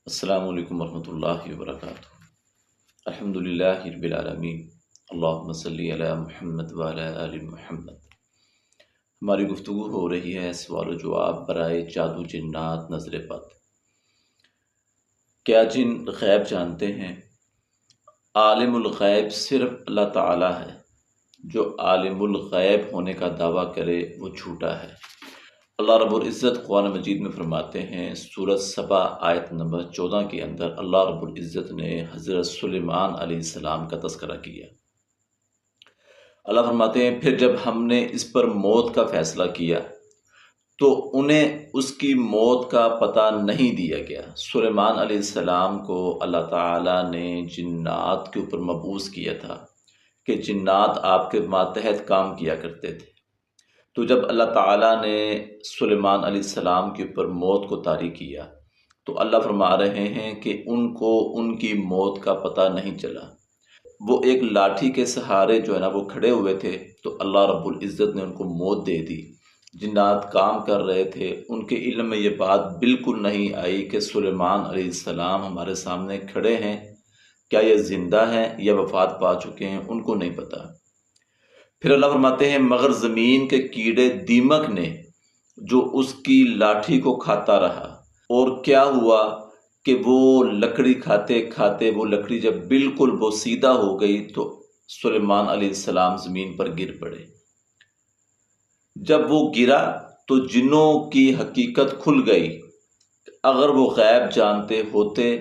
السلام علیکم ورحمۃ اللہ وبرکاتہ۔ الحمدللہ رب العالمین، اللہم صلی علی محمد وعلی آل محمد۔ ہماری گفتگو ہو رہی ہے سوال و جواب برائے جادو جنات نظر بد۔ کیا جن غیب جانتے ہیں؟ عالم الغیب صرف اللہ تعالی ہے۔ جو عالم الغیب ہونے کا دعویٰ کرے وہ جھوٹا ہے۔ اللہ رب العزت قرآن مجید میں فرماتے ہیں، سورۃ سبا آیت نمبر 14 کے اندر اللہ رب العزت نے حضرت سلیمان علیہ السلام کا تذکرہ کیا۔ اللہ فرماتے ہیں، پھر جب ہم نے اس پر موت کا فیصلہ کیا تو انہیں اس کی موت کا پتہ نہیں دیا گیا۔ سلیمان علیہ السلام کو اللہ تعالیٰ نے جنات کے اوپر مبعوث کیا تھا کہ جنات آپ کے ماتحت کام کیا کرتے تھے۔ تو جب اللہ تعالیٰ نے سلیمان علیہ السلام کے اوپر موت کو طاری کیا تو اللہ فرما رہے ہیں کہ ان کو ان کی موت کا پتہ نہیں چلا۔ وہ ایک لاٹھی کے سہارے جو ہے نا وہ کھڑے ہوئے تھے تو اللہ رب العزت نے ان کو موت دے دی۔ جنات کام کر رہے تھے، ان کے علم میں یہ بات بالکل نہیں آئی کہ سلیمان علیہ السلام ہمارے سامنے کھڑے ہیں، کیا یہ زندہ ہیں یا وفات پا چکے ہیں، ان کو نہیں پتہ۔ پھر اللہ فرماتے ہیں، مگر زمین کے کیڑے دیمک نے جو اس کی لاٹھی کو کھاتا رہا، اور کیا ہوا کہ وہ لکڑی کھاتے کھاتے وہ لکڑی جب بالکل بوسیدہ ہو گئی تو سلیمان علیہ السلام زمین پر گر پڑے۔ جب وہ گرا تو جنوں کی حقیقت کھل گئی۔ اگر وہ غیب جانتے ہوتے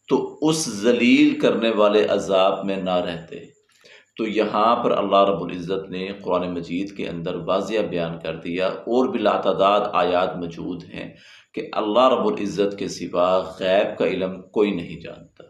تو اس ذلیل کرنے والے عذاب میں نہ رہتے۔ تو یہاں پر اللہ رب العزت نے قرآن مجید کے اندر واضح بیان کر دیا، اور بھی لاتعداد آیات موجود ہیں کہ اللہ رب العزت کے سوا غیب کا علم کوئی نہیں جانتا۔